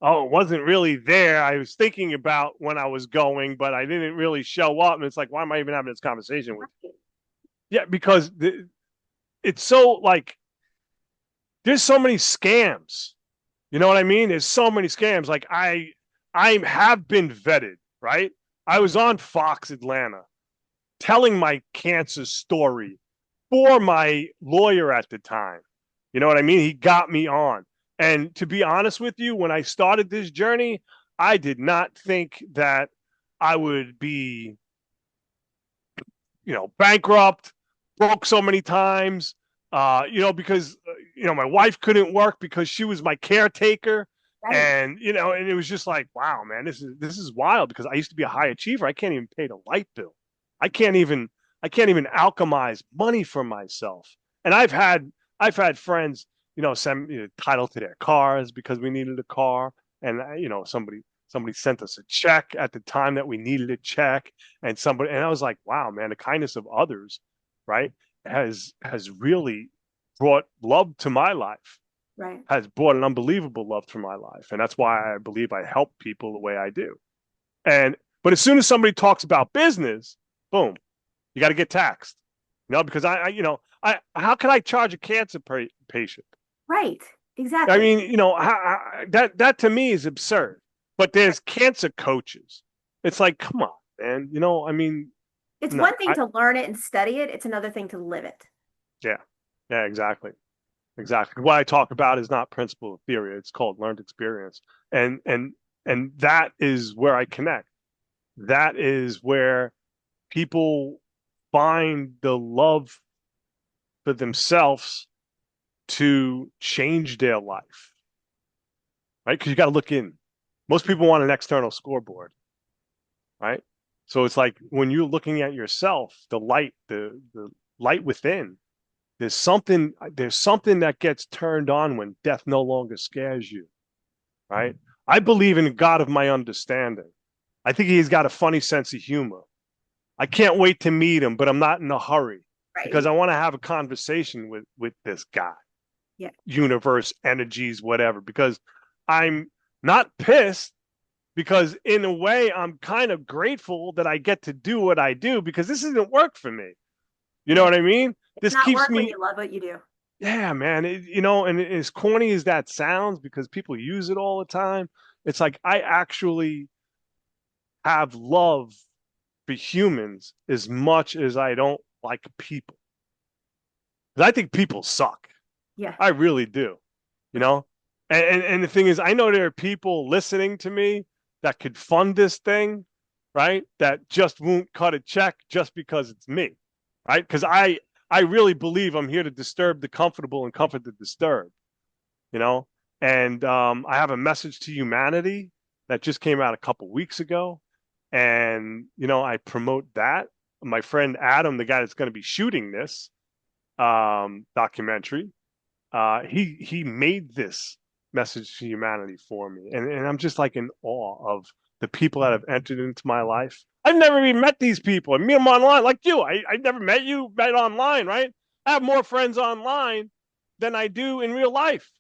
oh, it wasn't really there. I was thinking about when I was going, but I didn't really show up. And it's like, why am I even having this conversation with you? Yeah, because it's so like, there's so many scams. You know what I mean? There's so many scams. Like I have been vetted, right? I was on Fox Atlanta telling my cancer story for my lawyer at the time. You know what I mean? He got me on. And to be honest with you, when I started this journey, I did not think that I would be, bankrupt, broke so many times, because, my wife couldn't work because she was my caretaker. Right. And it was just like, wow, man, this is wild because I used to be a high achiever. I can't even pay the light bill. I can't even I can't even alchemize money for myself. And I've had friends, send me title to their cars because we needed a car, and somebody sent us a check at the time that we needed a check, and I was like, wow, man, the kindness of others, right, has really brought love to my life, Right. has brought an unbelievable love to my life, and that's why I believe I help people the way I do. And but as soon as somebody talks about business, boom, you got to get taxed. Because I how can I charge a cancer patient? Right. I Exactly. mean, that to me is absurd. But there's cancer coaches. It's like, come on, man. I mean, It's no, one thing to learn it and study it. It's another thing to live it. yeah, yeah, exactly. Exactly. What I talk about is not principle of theory. It's called learned experience. And that is where I connect. That is where people find the love for themselves to change their life, right? Because you got to look in. Most people want an external scoreboard, right? So it's like when you're looking at yourself, the light within, there's something that gets turned on when death no longer scares you, right? I believe in the God of my understanding. I think he's got a funny sense of humor. I can't wait to meet him, but I'm not in a hurry because Right. I want to have a conversation with this guy, Yeah. universe, energies, whatever. Because I'm not pissed because in a way I'm kind of grateful that I get to do what I do because this isn't work for me. You know Right. what I mean? It's This not keeps work when me, you love what you do. yeah, man. And as corny as that sounds, because people use it all the time, it's like I actually have love for humans as much as I don't like people. 'Cause I think people suck. Yeah. I really do. You Okay. know? And the thing is, I know there are people listening to me that could fund this thing, right? That just won't cut a check just because it's me. Right? Because I really believe I'm here to disturb the comfortable and comfort the disturbed, you know? And I have a message to humanity that just came out a couple weeks ago. And, I promote that. My friend Adam, the guy that's going to be shooting this documentary, he made this message to humanity for me, and I'm just like in awe of the people that have entered into my life. I've never even met these people. I meet them online, like you. I never met you, met online, right? I have more friends online than I do in real life,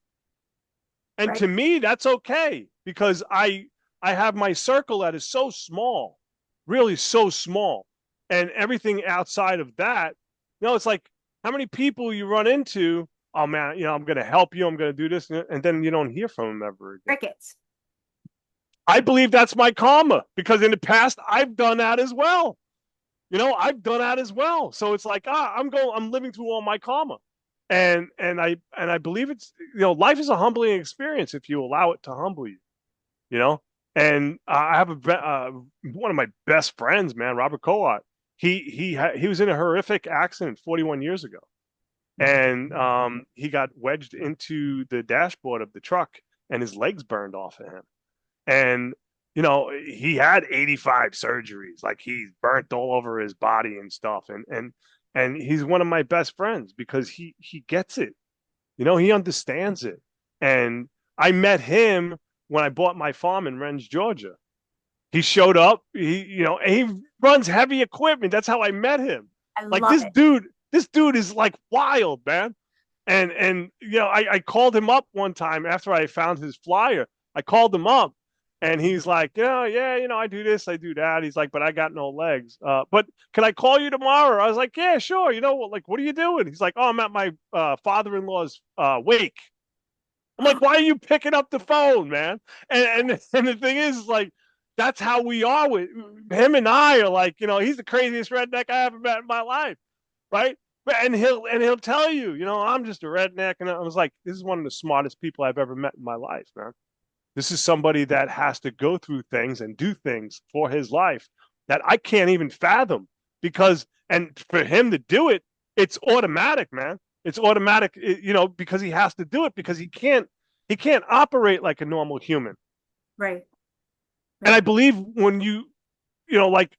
and Right. to me, that's okay because I have my circle that is so small, really so small, and everything outside of that, it's like how many people you run into. Oh man, I'm going to help you. I'm going to do this, and then you don't hear from them ever again. Crickets. I believe that's my karma because in the past I've done that as well. I've done that as well. So it's like, I'm living through all my karma. And I believe it's, life is a humbling experience if you allow it to humble you, you know? And I have one of my best friends, man, Robert Coat. He was in a horrific accident 41 years ago. And he got wedged into the dashboard of the truck and his legs burned off of him. And he had 85 surgeries, like he's burnt all over his body and stuff. And he's one of my best friends because he gets it. He understands it. And I met him when I bought my farm in Rennes, Georgia. He showed up. He runs heavy equipment. That's how I met him. I Like love this it. dude, this dude is like wild, man. And I called him up one time after I found his flyer. I called him up and he's like, yeah, I do this, I do that. He's like, but I got no legs. But can I call you tomorrow? I was like, yeah, sure. Like, what are you doing? He's like, oh, I'm at my father-in-law's wake. I'm like, why are you picking up the phone, man? And the thing is, like, that's how we are with him and I are like, he's the craziest redneck I ever met in my life, right? And he'll tell you, I'm just a redneck. And I was like, this is one of the smartest people I've ever met in my life, man. This is somebody that has to go through things and do things for his life that I can't even fathom and for him to do it, it's automatic, man. It's automatic, because he has to do it because he can't operate like a normal human. Right. And I Right. believe when like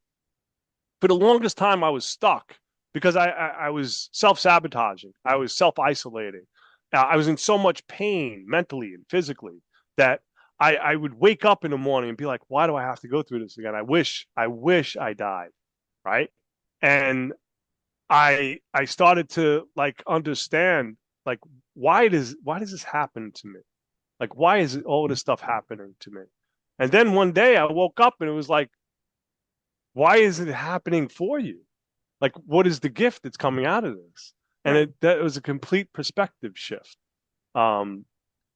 for the longest time I was stuck because I was self-sabotaging. I was self-isolating. I was in so much pain mentally and physically that I would wake up in the morning and be like, why do I have to go through this again? I wish I died. Right. And I started to like understand like why does this happen to me? Like why is all this stuff happening to me? And then one day I woke up and it was like, why is it happening for you? Like, what is the gift that's coming out of this? And Right. that was a complete perspective shift. Um,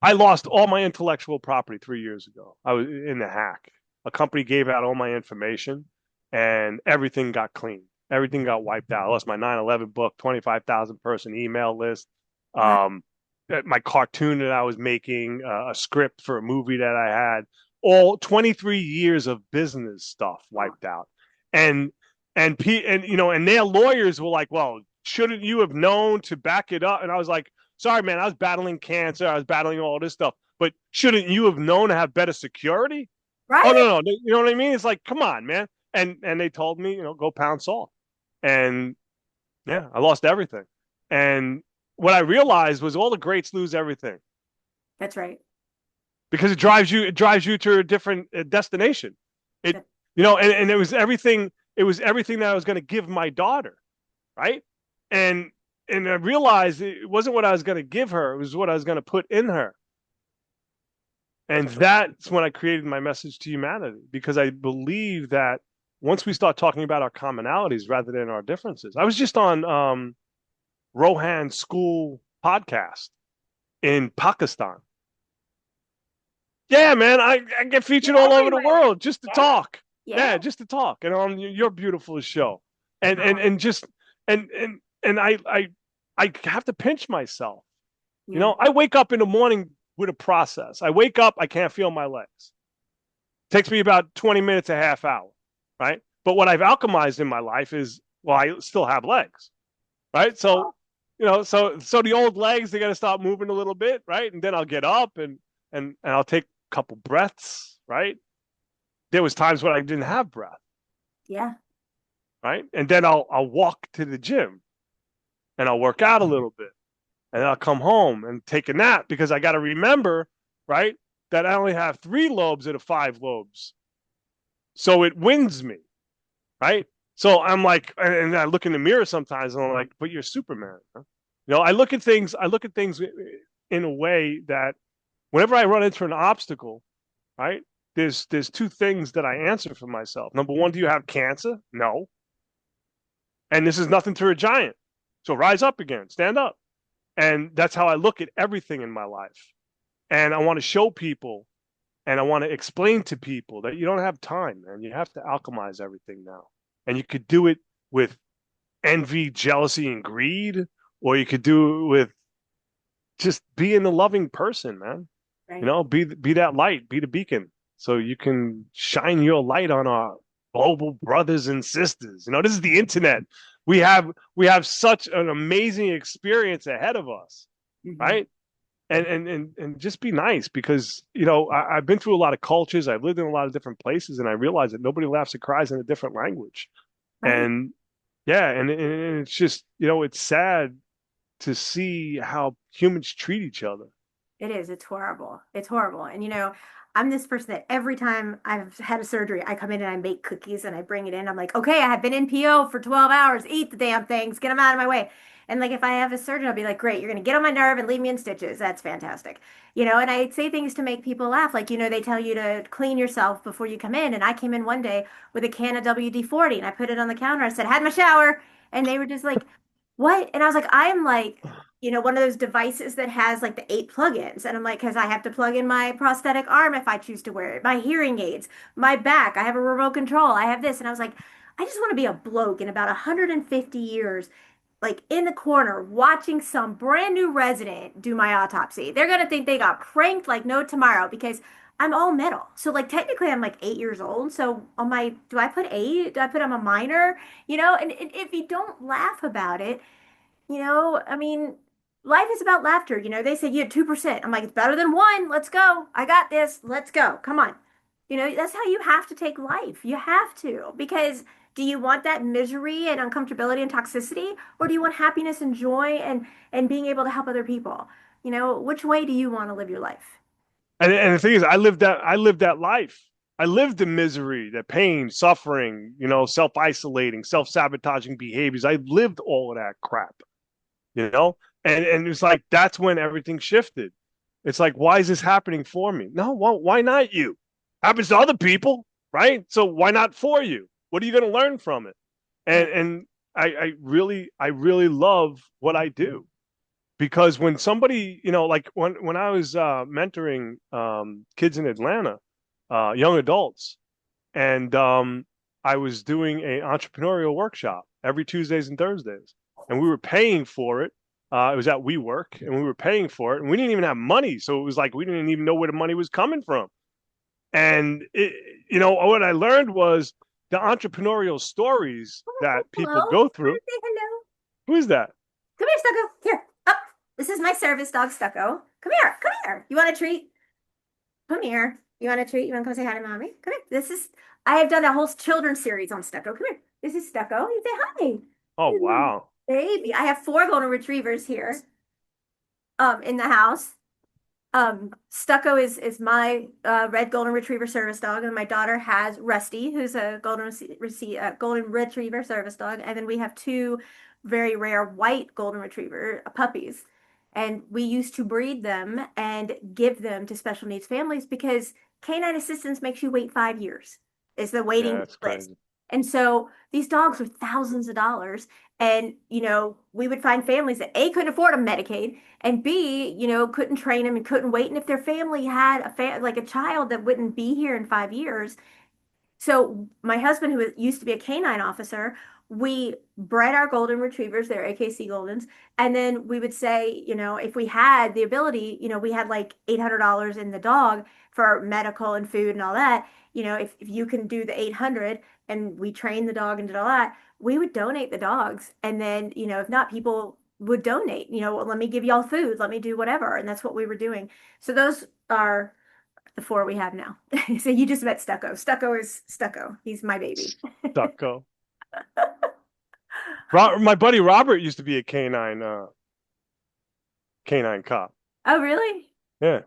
I lost all my intellectual property 3 years ago. I was in a hack. A company gave out all my information, and everything got cleaned. Everything got wiped out. I lost my 9/11 book, 25,000 person email list, Wow. um, my cartoon that I was making, a script for a movie that I had. All 23 years of business stuff Oh, wiped out. And and their lawyers were like, well, shouldn't you have known to back it up? And I was like, sorry, man, I was battling cancer, I was battling all this stuff, but shouldn't you have known to have better security? Oh right? no, you know what I mean? It's like, come on, man. And they told me, go pound salt. And yeah, I lost everything. And what I realized was all the greats lose everything That's right. because it drives you to a different destination. It That, and it was everything. It was everything that I was going to give my daughter, right? And and I realized it wasn't what I was going to give her; it was what I was going to put in her. And that's when I created my message to humanity because I believe that once we start talking about our commonalities rather than our differences. I was just on Rohan's school podcast in Pakistan. Yeah, man, I get You're featured all over the everywhere. world just to Yeah. talk. Yeah. Yeah, just to talk, and on your beautiful show, Oh, and just and I have to pinch myself. You yeah. know, I wake up in the morning with a process. I wake up, I can't feel my legs. Takes me about 20 minutes, a half hour, right? But what I've alchemized in my life is, well, I still have legs, right? So, Oh, so the old legs, they got to stop moving a little bit, right? And then I'll get up and I'll take a couple breaths, right? There was times when I didn't have breath, yeah. right? And then I'll walk to the gym and I'll work out a little bit and I'll come home and take a nap because I got to remember, right, that I only have three lobes out of five lobes. So it wins me, right? So I'm like, and I look in the mirror sometimes and I'm like, but you're Superman. Huh? You know, I look at things in a way that whenever I run into an obstacle, right, there's two things that I answer for myself. Number one, do you have cancer? No. And this is nothing to a giant. So rise up again, stand up. And that's how I look at everything in my life. And I want to show people and I want to explain to people that you don't have time, man. You have to alchemize everything now. And you could do it with envy, jealousy, and greed, or you could do it with just being a loving person, man. You Right. know, be that light, be the beacon, so you can shine your light on our global brothers and sisters. You know, this is the internet. We have such an amazing experience ahead of us, Hmm. right? And just be nice because I've been through a lot of cultures. I've lived in a lot of different places, and I realize that nobody laughs or cries in a different language. Right. And yeah, and it's just it's sad to see how humans treat each other. It is. It's horrible. It's horrible. And I'm this person that every time I've had a surgery, I come in and I make cookies and I bring it in. I'm like, okay, I have been in PO for 12 hours. Eat the damn things. Get them out of my way. And like if I have a surgeon, I'll be like, great, you're gonna get on my nerve and leave me in stitches. That's fantastic. And I say things to make people laugh. Like, they tell you to clean yourself before you come in. And I came in one day with a can of WD-40 and I put it on the counter. I said, had my shower. And they were just like, what? And I was like, I'm like, one of those devices that has like the 8 plugins. And I'm like, because I have to plug in my prosthetic arm if I choose to wear it, my hearing aids, my back. I have a remote control. I have this. And I was like, I just want to be a bloke in about 150 years, like in the corner, watching some brand new resident do my autopsy. They're going to think they got pranked like no tomorrow because I'm all metal. So, like, technically, I'm like 8 years old. So, do I put eight? Do I put I'm a minor? And if you don't laugh about it, I mean, life is about laughter. They say you had 2%. I'm like, it's better than one. Let's go. I got this. Let's go. Come on. That's how you have to take life. You have to. Because do you want that misery and uncomfortability and toxicity? Or do you want happiness and joy and being able to help other people? Which way do you want to live your life? And the thing is, I lived that life. I lived the misery, the pain, suffering, self isolating, self sabotaging behaviors. I lived all of that crap, you know. And it's like that's when everything shifted. It's like, why is this happening for me? No, well, why not you? Happens to other people, right? So why not for you? What are you going to learn from it? And Right. and I really love what I do because when somebody, like when I was mentoring kids in Atlanta, young adults, and I was doing an entrepreneurial workshop every Tuesdays and Thursdays, and we were paying for it. It was at WeWork, and we were paying for it, and we didn't even have money, so it was like we didn't even know where the money was coming from. And what I learned was the entrepreneurial stories Oh, that hello. people go Want through. to say hello? Who is that? Come here, Stucco. Here. Up. This is my service dog, Stucco. Come here. Come here. You want a treat? Come here. You want a treat? You want to come say hi to mommy? Come here. I have done a whole children's series on Stucco. Come here. This is Stucco. You say hi. Oh Hello, wow. baby. I have 4 golden retrievers here, in the house. Stucco is my red golden retriever service dog, and my daughter has Rusty, who's a golden retriever service dog, and then we have two very rare white golden retriever puppies, and we used to breed them and give them to special needs families because canine assistance makes you wait 5 years is the Yeah, waiting that's list, crazy. and so these dogs are thousands of dollars, and we would find families that A couldn't afford a Medicaid and B, couldn't train them and couldn't wait. And if their family had like a child that wouldn't be here in 5 years, so my husband, who used to be a canine officer, we bred our golden retrievers, they're AKC Goldens, and then we would say, if we had the ability, we had like $800 in the dog for medical and food and all that, if you can do the 800 and we train the dog and did all that, we would donate the dogs. And then, if not, people would donate, well, let me give y'all food, let me do whatever. And that's what we were doing. So those are the four we have now. So you just met Stucco. Stucco is Stucco. He's my baby. Stucco. My buddy Robert used to be a canine cop. Oh, really? Yeah,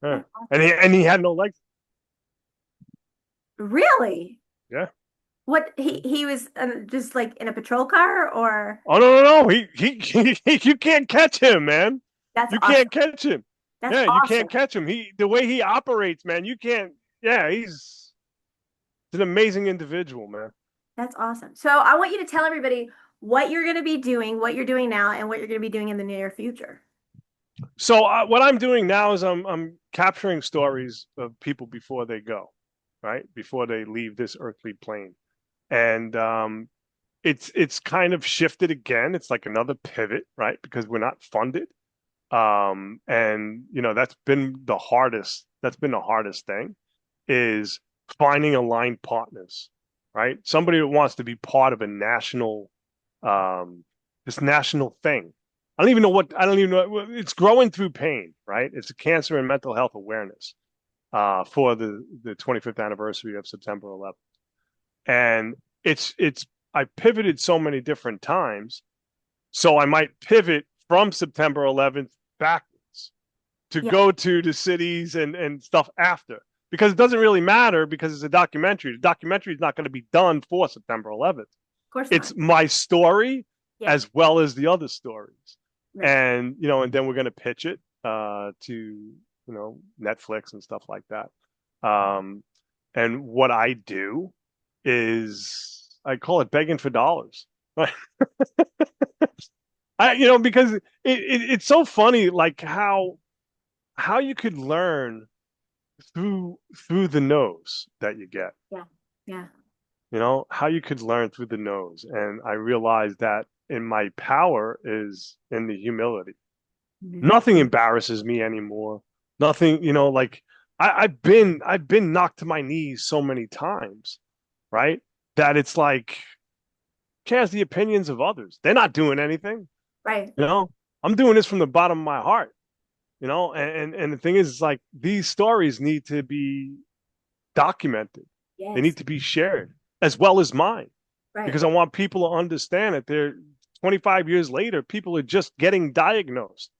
yeah, That's and awesome. he had no legs. Really? Yeah. What he was just like in a patrol car or Oh no, no, no. You can't catch him, man. that's You awesome. can't catch him. That's Yeah, you awesome. can't catch him. The way he operates, man, you can't. Yeah, he's an amazing individual, man. That's awesome. So I want you to tell everybody what you're going to be doing, what you're doing now, and what you're going to be doing in the near future. So what I'm doing now is I'm capturing stories of people before they go, right? Before they leave this earthly plane, and it's kind of shifted again. It's like another pivot, right? Because we're not funded, and that's been the hardest. That's been the hardest thing is finding aligned partners, right? Somebody that wants to be part of a national, um, this national thing. I don't even know. It's growing through pain, right? It's a cancer and mental health awareness for the 25th anniversary of September 11th. And I pivoted so many different times. So I might pivot from September 11th backwards to Yeah, go to the cities and stuff after because it doesn't really matter because it's a documentary. The documentary is not going to be done for September 11th. of course not. It's my story Yeah, as well as the other stories, right. and then we're going to pitch it to Netflix and stuff like that. Um, and what I do is I call it begging for dollars. Because it's so funny, like how you could learn through the nose that you get. Yeah, yeah. How you could learn through the nose, and I realized that in my power is in the humility. Mhm. Nothing embarrasses me anymore. Nothing, like I've been knocked to my knees so many times, right? That it's like cares the opinions of others. They're not doing anything, Right. you know. I'm doing this from the bottom of my heart, and the thing is like these stories need to be documented. They Yes. need to be shared as well as mine Right. because I want people to understand that they're 25 years later, people are just getting diagnosed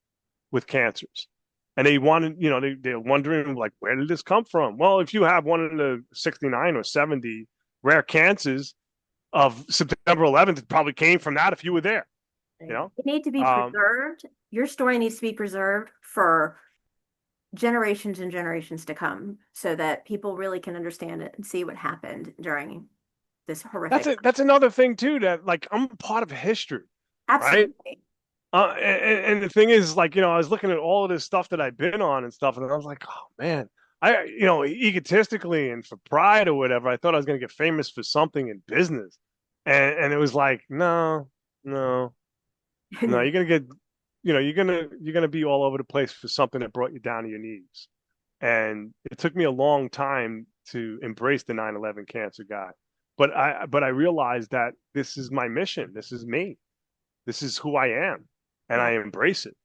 with cancers. And they wanted, they're wondering like, where did this come from? Well, if you have one of the 69 or 70 rare cancers of September 11th, it probably came from that if you were there, you Right. know? It need to be Um, preserved. Your story needs to be preserved for generations and generations to come so that people really can understand it and see what happened during this horrific. that's another thing too, that like I'm part of history, right? Absolutely. And the thing is, like, I was looking at all of this stuff that I've been on and stuff, and I was like, oh man, egotistically and for pride or whatever, I thought I was going to get famous for something in business. And it was like, no, no, no, you're going to get, you're going to be all over the place for something that brought you down to your knees. And it took me a long time to embrace the 9/11 cancer guy. But I realized that this is my mission. This is me. This is who I am, and Yeah. I embrace it,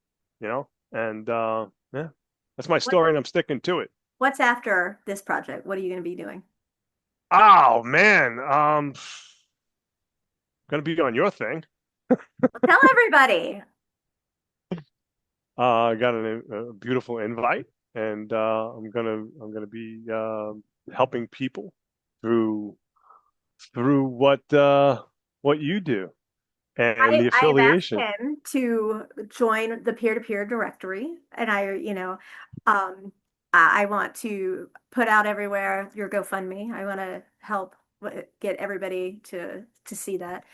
and yeah, that's my What, story, and I'm sticking to it. what's after this project? What are you going to be doing? Oh man, gonna be on your thing. Well, tell everybody. I got a beautiful invite, and I'm gonna be helping people through what you do and the I've asked affiliation. him to join the peer-to-peer directory, and um, I want to put out everywhere your GoFundMe. I want to help get everybody to see that.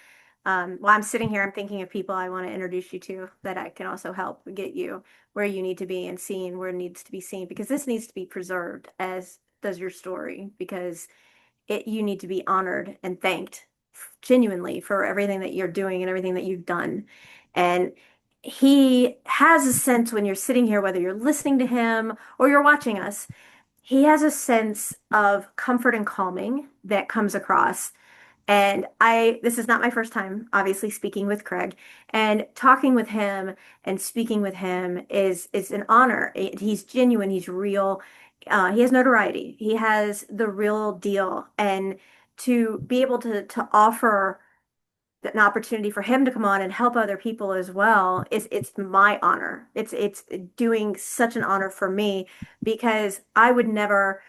While I'm sitting here, I'm thinking of people I want to introduce you to that I can also help get you where you need to be and seen where it needs to be seen because this needs to be preserved as does your story because you need to be honored and thanked genuinely for everything that you're doing and everything that you've done. And he has a sense when you're sitting here, whether you're listening to him or you're watching us, he has a sense of comfort and calming that comes across. And this is not my first time, obviously, speaking with Craig and talking with him and speaking with him is an honor. He's genuine. He's real. He has notoriety. He has the real deal. And to be able to offer an opportunity for him to come on and help other people as well is it's my honor. It's doing such an honor for me because I would never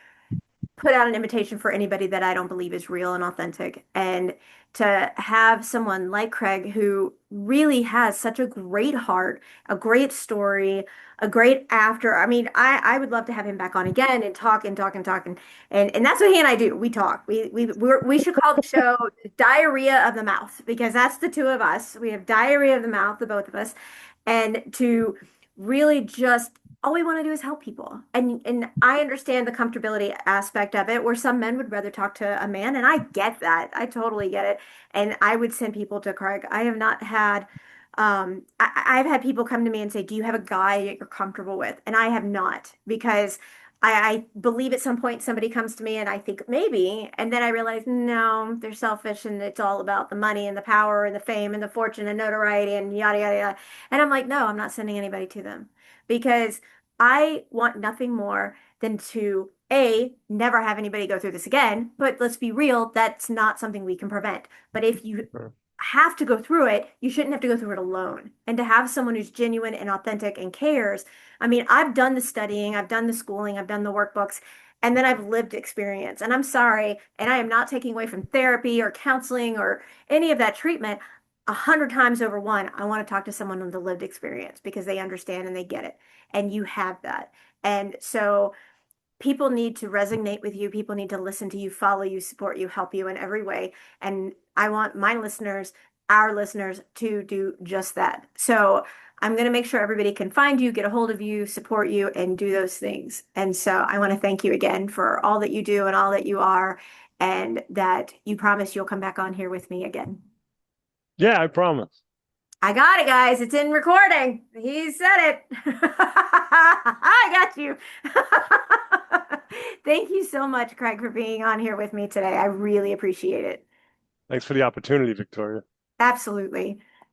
put out an invitation for anybody that I don't believe is real and authentic. And to have someone like Craig who really has such a great heart, a great story, a great after. I mean, I would love to have him back on again and talk and talk and talk and that's what he and I do. We talk. We should call the show Diarrhea of the Mouth because that's the two of us. We have diarrhea of the mouth, the both of us, and to really just all we want to do is help people. And I understand the comfortability aspect of it, where some men would rather talk to a man, and I get that. I totally get it. And I would send people to Craig. I have not had I've had people come to me and say, "Do you have a guy that you're comfortable with?" And I have not because I believe at some point somebody comes to me and I think maybe, and then I realize no, they're selfish and it's all about the money and the power and the fame and the fortune and notoriety and yada yada yada. And I'm like, no, I'm not sending anybody to them because I want nothing more than to A, never have anybody go through this again. But let's be real, that's not something we can prevent. But if you have to go through it, you shouldn't have to go through it alone. And to have someone who's genuine and authentic and cares. I mean, I've done the studying, I've done the schooling, I've done the workbooks, and then I've lived experience. And I'm sorry, and I am not taking away from therapy or counseling or any of that treatment. 100 times over one, I want to talk to someone with the lived experience because they understand and they get it. And you have that. And so people need to resonate with you. People need to listen to you, follow you, support you, help you in every way. And I want my listeners, our listeners, to do just that. So I'm going to make sure everybody can find you, get a hold of you, support you, and do those things. And so I want to thank you again for all that you do and all that you are, and that you promise you'll come back on here with me again. Yeah, I promise. I got it, guys. It's in recording. He said it. I got you. Thank you so much, Craig, for being on here with me today. I really appreciate it. Thanks for the opportunity, Victoria. Absolutely.